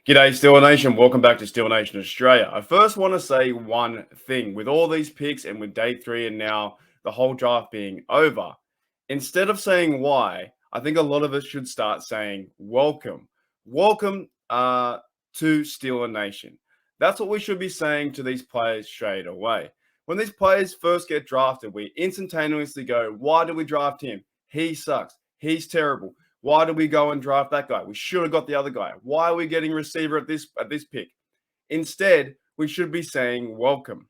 G'day, Steeler Nation. Welcome back to Steeler Nation Australia. I first want to say one thing. With all these picks and with day three and now the whole draft being over, instead of saying why, I think a lot of us should start saying welcome. Welcome to Steeler Nation. That's what we should be saying to these players straight away. When these players first get drafted, we instantaneously go, why did we draft him? He sucks. He's terrible. Why did we go and draft that guy? We should have got the other guy. Why are we getting receiver at this pick? Instead, we should be saying welcome.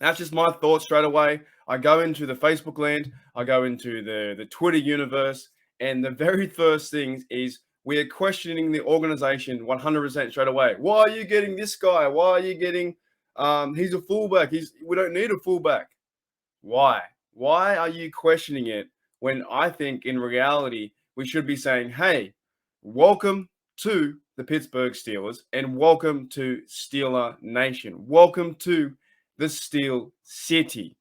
That's just my thoughts straight away. I go into the Facebook land, I go into the Twitter universe, and the very first thing is we are questioning the organization 100% straight away. Why are you getting this guy? Why are you getting he's a fullback. We don't need a fullback. Why? Why are you questioning it when I think in reality we should be saying, hey, welcome to the Pittsburgh Steelers and welcome to Steeler Nation. Welcome to the Steel City.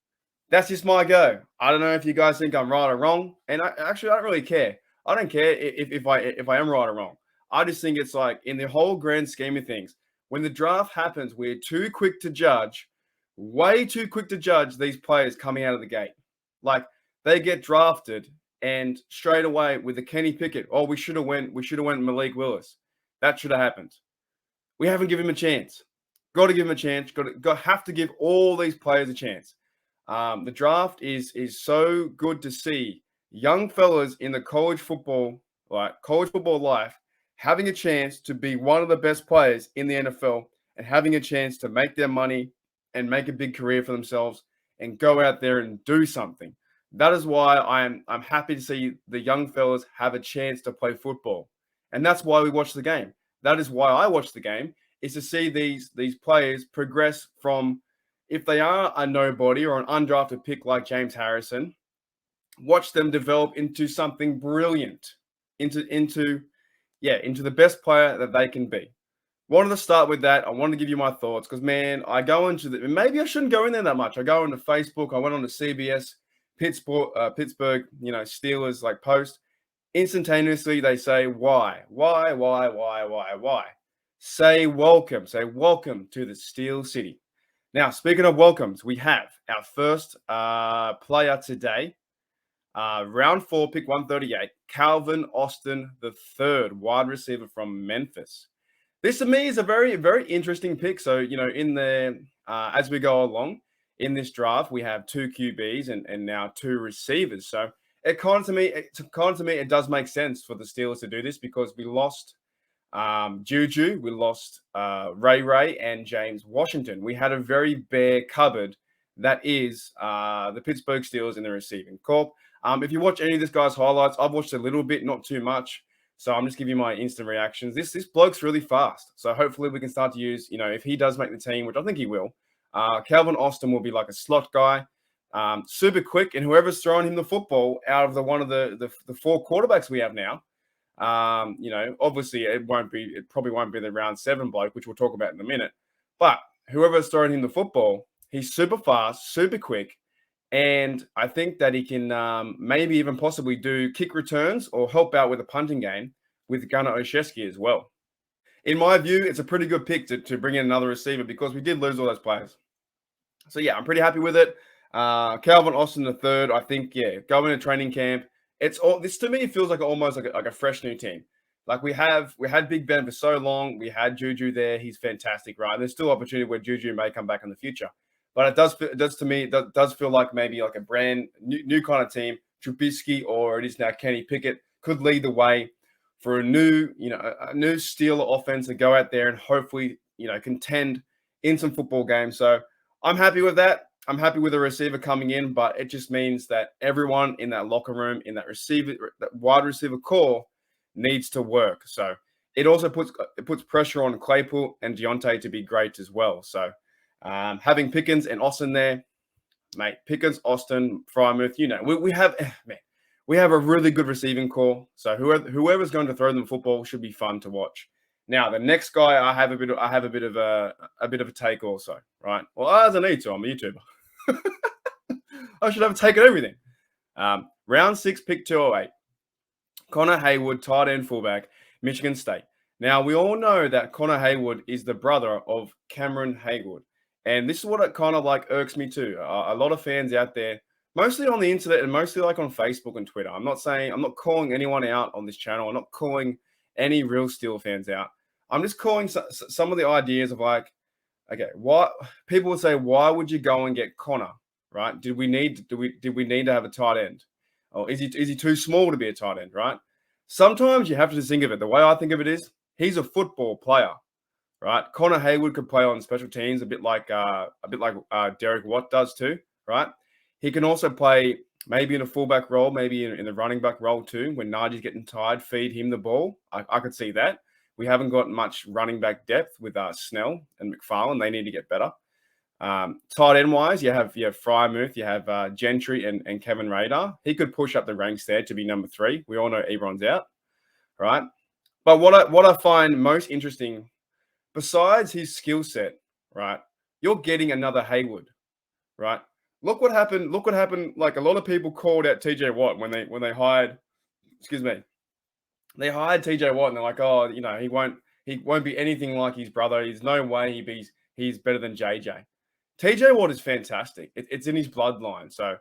That's just my go. I don't know if you guys think I'm right or wrong. And I don't really care. I don't care if I am right or wrong. I just think it's like in the whole grand scheme of things, when the draft happens, we're too quick to judge, way too quick to judge these players coming out of the gate. Like they get drafted and straight away with the Kenny Pickett, we should have went Malik Willis. That should have happened. We haven't given him a chance. Got to give him a chance. Have to give all these players a chance. The draft is so good to see young fellas in the college football life having a chance to be one of the best players in the NFL and having a chance to make their money and make a big career for themselves and go out there and do something. That is why I'm happy to see the young fellas have a chance to play football. And that's why we watch the game. That is why I watch the game, is to see these players progress from, if they are a nobody or an undrafted pick like James Harrison, watch them develop into something brilliant, into the best player that they can be. Wanted to start with that. I want to give you my thoughts because, man, I go into maybe I shouldn't go in there that much. I go into Facebook. I went on to CBS Pittsburgh, Steelers like post. Instantaneously, they say, why? Say welcome to the Steel City. Now, speaking of welcomes, we have our first player today, round 4, pick 138, Calvin Austin III, wide receiver from Memphis. This to me is a very, very interesting pick. So, in the as we go along in this draft, we have 2 QBs and now 2 receivers. So it kind of to me, it does make sense for the Steelers to do this because we lost Juju, we lost Ray and James Washington. We had a very bare cupboard that is the Pittsburgh Steelers in the receiving corps. If you watch any of this guy's highlights, I've watched a little bit, not too much. So I'm just giving you my instant reactions. This bloke's really fast. So hopefully we can start to use, if he does make the team, which I think he will, Calvin Austin will be like a slot guy, super quick, and whoever's throwing him the football out of one of the 4 quarterbacks we have now, obviously it probably won't be the round 7 bloke, which we'll talk about in a minute. But whoever's throwing him the football, he's super fast, super quick. And I think that he can maybe even possibly do kick returns or help out with a punting game with Gunnar Olszewski as well. In my view, it's a pretty good pick to bring in another receiver because we did lose all those players. So, yeah, I'm pretty happy with it. Calvin Austin III, I think, going to training camp. This to me feels like almost like a fresh new team. Like we had Big Ben for so long. We had Juju there. He's fantastic, right? And there's still opportunity where Juju may come back in the future. But it does feel like maybe like a brand new kind of team. Trubisky, or it is now Kenny Pickett, could lead the way for a new Steeler offense to go out there and hopefully, contend in some football games. So I'm happy with that. I'm happy with the receiver coming in, but it just means that everyone in that locker room, in that wide receiver core, needs to work. So it also puts pressure on Claypool and Deontay to be great as well. So having Pickens and Austin there, mate, Pickens, Austin, Frymouth, we have a really good receiving core. So whoever's going to throw them the football should be fun to watch. Now the next guy, I have a bit of a take also, right? Well, as I need to, I'm a YouTuber. I should have taken everything. Round 6, pick 208. Connor Haywood, tight end fullback, Michigan State. Now, we all know that Connor Haywood is the brother of Cameron Haywood. And this is what it kind of like irks me too. A lot of fans out there, mostly on the internet and mostly like on Facebook and Twitter. I'm not calling anyone out on this channel. I'm not calling any real Steel fans out. I'm just calling some of the ideas of like, okay, what people would say, why would you go and get Connor? Right? Did we need to have a tight end? Or is he too small to be a tight end? Right? Sometimes you have to just think of it. The way I think of it is, he's a football player, right? Connor Haywood could play on special teams, a bit like Derek Watt does too, right? He can also play maybe in a fullback role, maybe in the running back role too. When Najee's getting tired, feed him the ball. I could see that. We haven't got much running back depth with Snell and McFarland. They need to get better. Tight end wise, you have Frymouth, you have Gentry and Kevin Radar. He could push up the ranks there to be number 3. We all know Ebron's out, right? But what I find most interesting, besides his skill set, right? You're getting another Haywood, right? Look what happened. Look what happened. Like, a lot of people called out TJ Watt when they hired. Excuse me. They hired TJ Watt and they're like, oh, he won't be anything like his brother. There's no way he's better than JJ. TJ Watt is fantastic. It's in his bloodline. So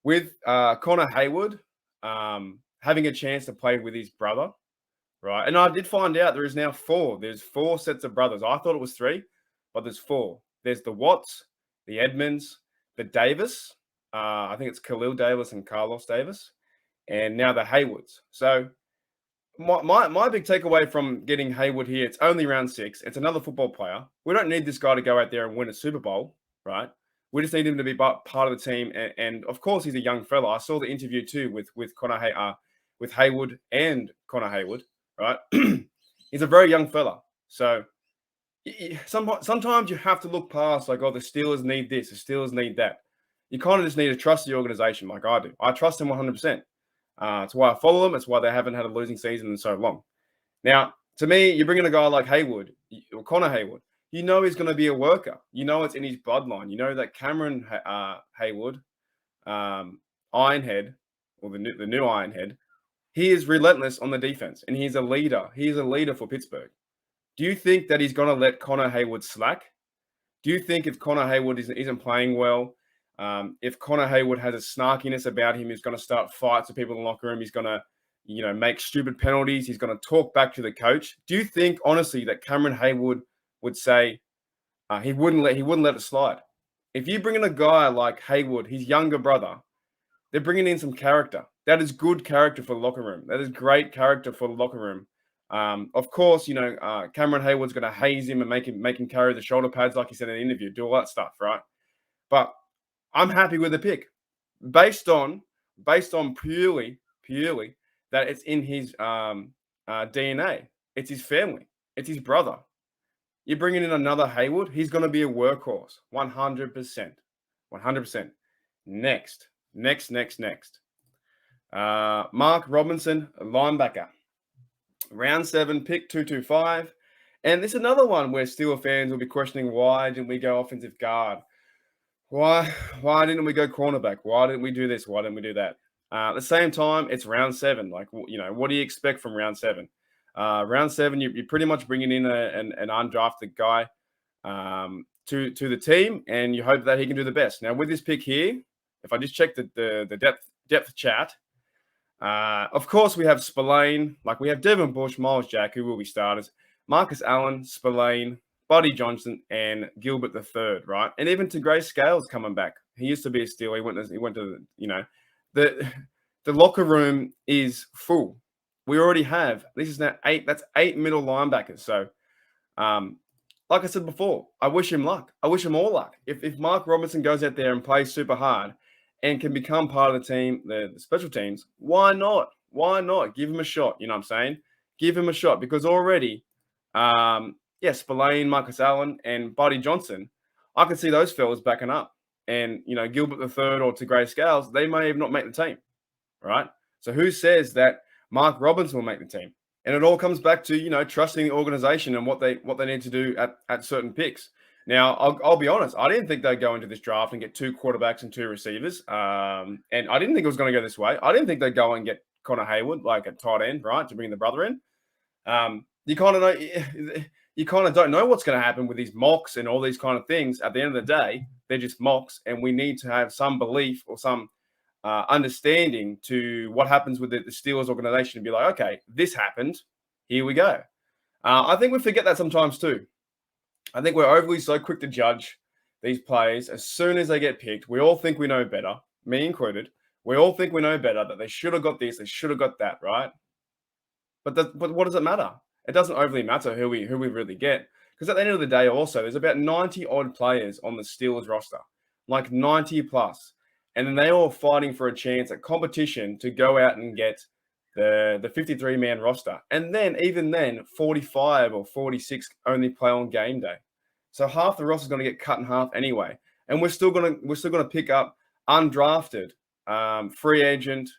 with Connor Haywood having a chance to play with his brother, right? And I did find out there is now 4. There's 4 sets of brothers. I thought it was 3, but there's 4. There's the Watts, the Edmonds, the Davis. I think it's Khalil Davis and Carlos Davis, and now the Haywoods. So my big takeaway from getting Haywood here, it's only round 6. It's another football player. We don't need this guy to go out there and win a Super Bowl, right? We just need him to be part of the team. And of course, he's a young fella. I saw the interview too with with Haywood and Connor Haywood, right? He's a very young fella. So sometimes you have to look past like, oh, the Steelers need this, the Steelers need that. You kind of just need to trust the organization like I do. I trust them 100%. It's why I follow them. It's why they haven't had a losing season in so long. Now, to me, you bring in a guy like Haywood, or Connor Haywood, you know he's going to be a worker. You know it's in his bloodline. You know that Cameron Haywood, Ironhead, or the new Ironhead, he is relentless on the defense, and he's a leader. He's a leader for Pittsburgh. Do you think that he's going to let Connor Haywood slack? Do you think if Connor Haywood isn't playing well, if Connor Haywood has a snarkiness about him, he's going to start fights with people in the locker room, he's going to, make stupid penalties, he's going to talk back to the coach? Do you think, honestly, that Cameron Haywood would say he wouldn't let it slide? If you bring in a guy like Haywood, his younger brother, they're bringing in some character. That is good character for the locker room. That is great character for the locker room. Of course, Cameron Haywood's going to haze him and make him carry the shoulder pads, like he said in the interview, do all that stuff, right? But I'm happy with the pick, based on purely that it's in his DNA. It's his family. It's his brother. You're bringing in another Haywood. He's going to be a workhorse, 100%, 100%. Next. Mark Robinson, linebacker, round 7, pick 225. And this is another one where Steeler fans will be questioning, why didn't we go offensive guard? Why didn't we go cornerback? Why didn't we do this? Why didn't we do that? At the same time, it's round 7. Like, what do you expect from round 7? Round 7, you're pretty much bringing in an undrafted guy to the team, and you hope that he can do the best. Now, with this pick here, if I just check the depth chart, of course we have Spillane, like we have Devin Bush, Miles Jack, who will be starters, Marcus Allen, Spillane, Buddy Johnson, and Gilbert III, right? And even to Gray Scales coming back. He used to be a Steel. He went to the locker room is full. We already have, this is now 8. That's 8 middle linebackers. So, like I said before, I wish him luck. I wish him all luck. If Mark Robinson goes out there and plays super hard and can become part of the team, the special teams, why not? Why not? Give him a shot. You know what I'm saying? Give him a shot, because already, Spillane, Marcus Allen, and Buddy Johnson, I can see those fellas backing up. And, Gilbert III or Gray Scales, they may have not make the team, right? So who says that Mark Robinson will make the team? And it all comes back to, trusting the organization and what they need to do at certain picks. Now, I'll be honest, I didn't think they'd go into this draft and get 2 quarterbacks and 2 receivers. And I didn't think it was going to go this way. I didn't think they'd go and get Connor Haywood, like a tight end, right, to bring the brother in. you kind of know you kind of don't know what's going to happen with these mocks and all these kind of things. At the end of the day, they're just mocks, and we need to have some belief or some understanding to what happens with the Steelers organization and be like, okay, this happened. Here we go. I think we forget that sometimes too. I think we're overly so quick to judge these players as soon as they get picked. We all think we know better, me included. We all think we know better, that they should have got this, they should have got that, right? But what does it matter? It doesn't overly matter who we really get, because at the end of the day, also there's about 90 odd players on the Steelers roster, like 90 plus, and then they all fighting for a chance at competition to go out and get the 53 man roster, and then even then 45 or 46 only play on game day, so half the roster is going to get cut in half anyway, and we're still gonna pick up undrafted free agent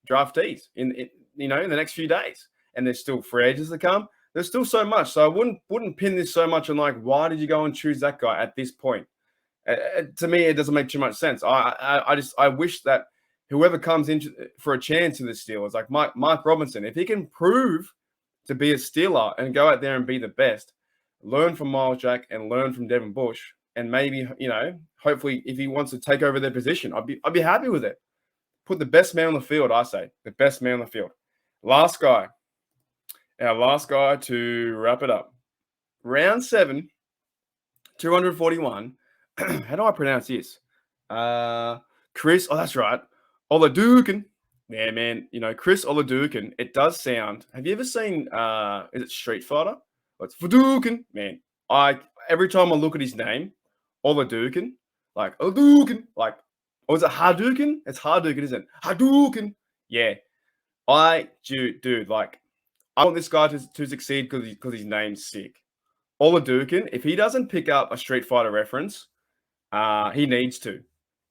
draftees in the next few days, and there's still free agents to come. There's still so much, so I wouldn't pin this so much on like, why did you go and choose that guy at this point? To me, it doesn't make too much sense. I wish that whoever comes in for a chance in the Steelers, like Mike Robinson, if he can prove to be a Steeler and go out there and be the best, learn from Miles Jack and learn from Devin Bush, and maybe hopefully if he wants to take over their position, I'd be happy with it. Put the best man on the field, I say. The best man on the field. Last guy. Our last guy to wrap it up. Round 7, 241. How do I pronounce this? Chris. Oh, that's right. Oladukin. Yeah, man. Chris Oladukin. It does sound. Have you ever seen, is it Street Fighter? Oh, it's Fadukin. Man, every time I look at his name, Oladukin, like, Oladukin, like, or is it Hadouken? It's Hadouken, isn't it? Hadouken. Yeah. Dude, like, I want this guy to succeed because his name's sick. Oladukin, if he doesn't pick up a Street Fighter reference, he needs to.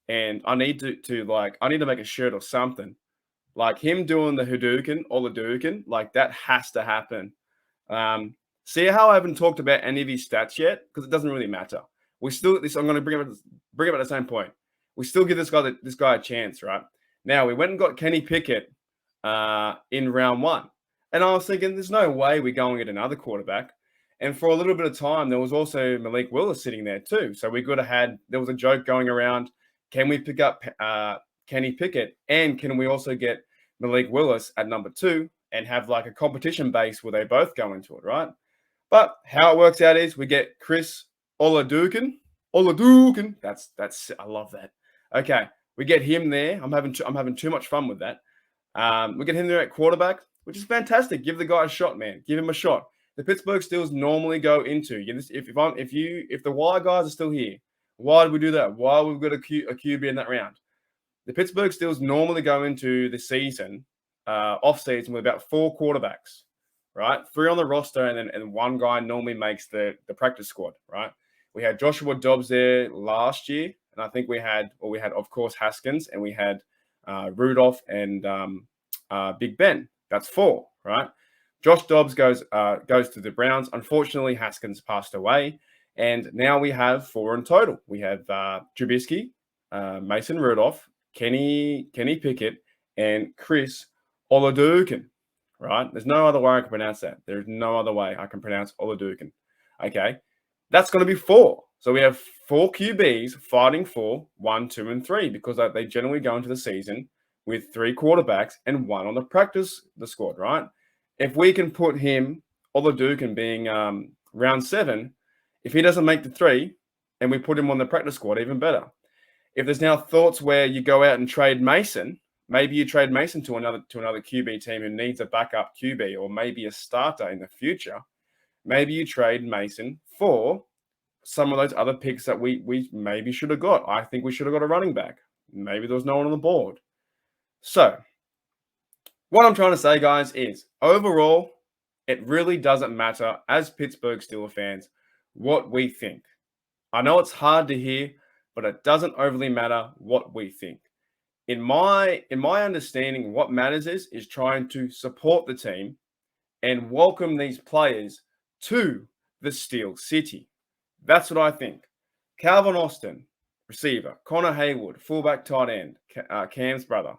And I need I need to make a shirt or something. Like him doing the Hadouken, Oladukin, like that has to happen. See how I haven't talked about any of his stats yet? Because it doesn't really matter. I'm going to bring up at the same point. We still give this guy a chance, right? Now, we went and got Kenny Pickett in round 1. And I was thinking, there's no way we're going to get another quarterback. And for a little bit of time, there was also Malik Willis sitting there too. So we could have there was a joke going around, can we pick up Kenny Pickett? And can we also get Malik Willis at number 2 and have like a competition base where they both go into it, right? But how it works out is we get Chris Oladukin. I love that. Okay, we get him there. I'm having too much fun with that. We get him there at quarterback, which is fantastic. Give the guy a shot, man. Give him a shot. The Pittsburgh Steelers normally go into if the wire guys are still here. Why did we do that? Why we've got a QB in that round? The Pittsburgh Steelers normally go into the season, off season, with about 4 quarterbacks, right? 3 on the roster, and one guy normally makes the practice squad, right? We had Joshua Dobbs there last year, and I think we had of course Haskins, and we had Rudolph and Big Ben. That's 4, right? Josh Dobbs goes to the Browns. Unfortunately, Haskins passed away, and now we have 4 in total. We have Trubisky, Mason Rudolph, Kenny Pickett, and Chris Oladukin, right? There's no other way I can pronounce that. There's no other way I can pronounce Oladukin. Okay, that's going to be 4. So we have 4 QBs fighting for 1, 2, and 3 because they generally go into the season with 3 quarterbacks and 1 on the squad, right? If we can put him, Oladukin being round 7, if he doesn't make the 3 and we put him on the practice squad, even better. If there's now thoughts where you go out and trade Mason, maybe you trade Mason to another QB team who needs a backup QB or maybe a starter in the future. Maybe you trade Mason for some of those other picks that we maybe should have got. I think we should have got a running back. Maybe there was no one on the board. So what I'm trying to say, guys, is overall, it really doesn't matter as Pittsburgh Steeler fans what we think. I know it's hard to hear, but it doesn't overly matter what we think. In my understanding, what matters is trying to support the team and welcome these players to the Steel City. That's what I think. Calvin Austin, receiver. Connor Haywood, fullback tight end. Cam's brother.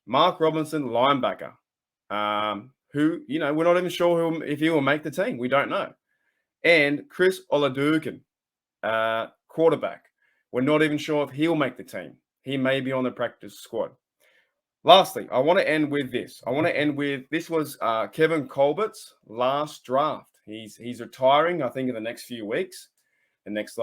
Mark Robinson, linebacker. who, we're not even sure if he will make the team. We don't know. And Chris Oladukin, quarterback. We're not even sure if he'll make the team. He may be on the practice squad. Lastly, I want to end with this. This was Kevin Colbert's last draft. He's retiring, I think, in the next few weeks. The next,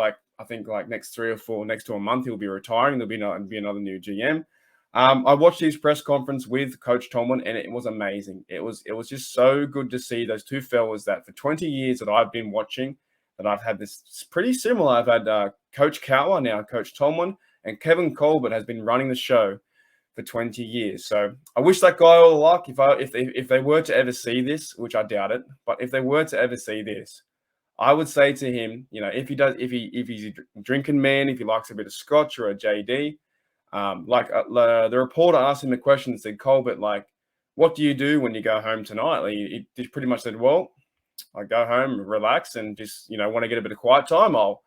next 3 or 4, next to a month, he'll be retiring. There'll be another new GM. I watched his press conference with Coach Tomlin, and it was amazing. It was just so good to see those two fellas that for 20 years that I've been watching, that I've had this pretty similar. I've had Coach Cowher, now Coach Tomlin, and Kevin Colbert has been running the show for 20 years. So I wish that guy all the luck. If they were to ever see this, which I doubt it, but if they were to ever see this, I would say to him, if he's a drinking man, if he likes a bit of scotch or a JD, the reporter asked him the question and said, Colbert, what do you do when you go home tonight? He pretty much said, well, I go home, relax, and just, want to get a bit of quiet time. I'll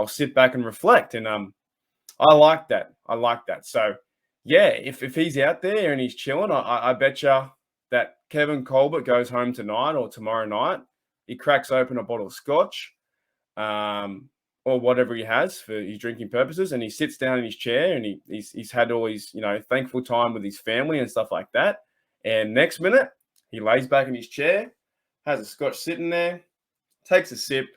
sit back and reflect. And I like that. So yeah, if he's out there and he's chilling, I bet you that Kevin Colbert goes home tonight or tomorrow night. He cracks open a bottle of scotch, or whatever he has for his drinking purposes, and he sits down in his chair and he's had all his thankful time with his family and stuff like that. And next minute, he lays back in his chair, has a scotch sitting there, takes a sip,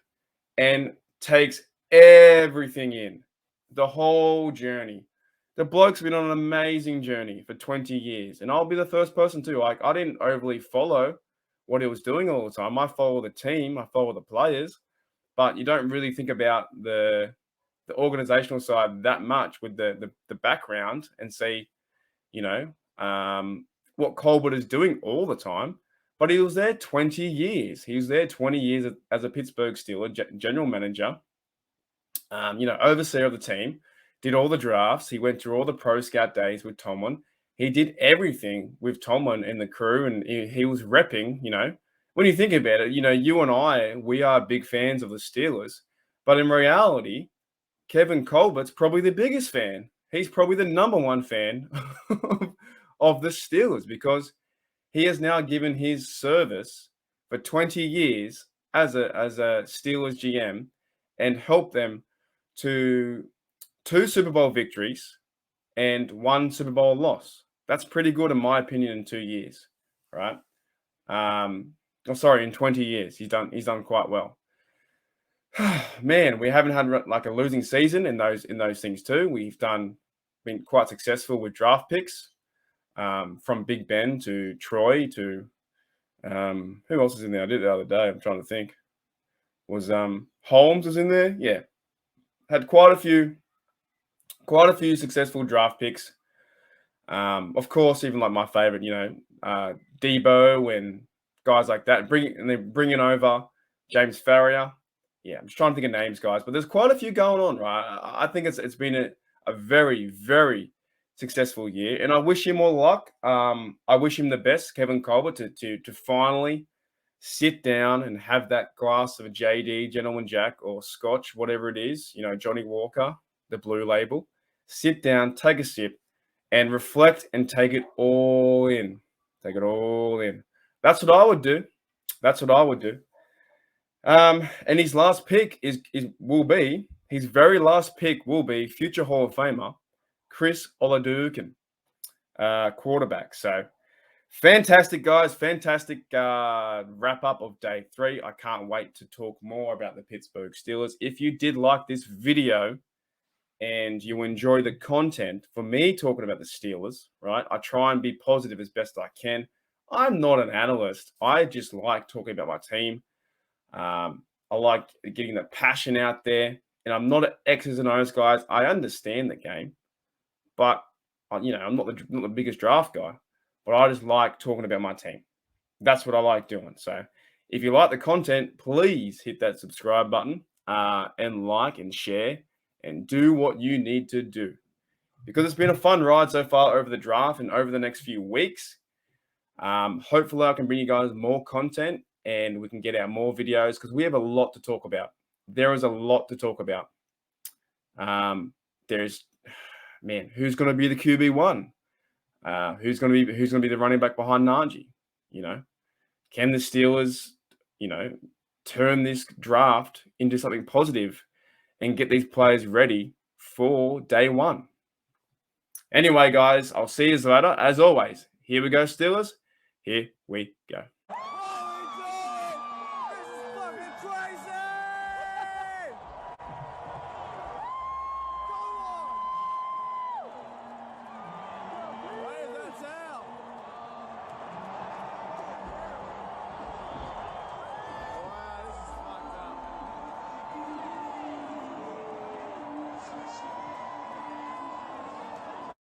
and takes everything in, the whole journey. The bloke's been on an amazing journey for 20 years, and I'll be the first person too. I didn't overly follow what he was doing all the time. I follow the team, I follow the players, but you don't really think about the organizational side that much with the background and see, what Colbert is doing all the time. But he was there 20 years. He was there 20 years as a Pittsburgh Steeler general manager, overseer of the team, did all the drafts. He went through all the pro scout days with Tomlin. He did everything with Tomlin and the crew, and he was repping, when you think about it, you and I, we are big fans of the Steelers. But in reality, Kevin Colbert's probably the biggest fan. He's probably the number one fan of the Steelers, because he has now given his service for 20 years as a Steelers GM and helped them to 2 Super Bowl victories and 1 Super Bowl loss. That's pretty good, in my opinion, in 2 years, right? In 20 years, he's done quite well. Man, we haven't had a losing season in those things too. We've been quite successful with draft picks, from Big Ben to Troy to who else is in there? I did it the other day. I'm trying to think. Was Holmes was in there? Yeah, had quite a few successful draft picks. Of course, even like my favorite, Debo and guys like that. Bringing over James Farrier. Yeah, I'm just trying to think of names, guys, but there's quite a few going on, right? I think it's been a very, very successful year, and I wish him all luck. I wish him the best, Kevin Colbert, to finally sit down and have that glass of a JD, Gentleman Jack, or Scotch, whatever it is, Johnny Walker, the blue label. Sit down, take a sip, and reflect and take it all in. Take it all in. That's what I would do. And his last pick his very last pick will be future Hall of Famer Chris Oladukin, quarterback. So fantastic, guys. Fantastic wrap up of day 3. I can't wait to talk more about the Pittsburgh Steelers. If you did like this video and you enjoy the content for me talking about the Steelers, right? I try and be positive as best I can. I'm not an analyst. I just like talking about my team. I like getting the passion out there, and I'm not an X's and O's guys. I understand the game, but I'm not the biggest draft guy, but I just like talking about my team. That's what I like doing. So if you like the content, please hit that subscribe button, and like and share and do what you need to do, because it's been a fun ride so far over the draft and over the next few weeks. Hopefully I can bring you guys more content and we can get out more videos, because we have a lot to talk about. There is a lot to talk about. Who's going to be the QB1? Who's going to be the running back behind Najee? Can the Steelers, turn this draft into something positive and get these players ready for day one? Anyway, guys, I'll see you later. As always, here we go, Steelers. Here we go.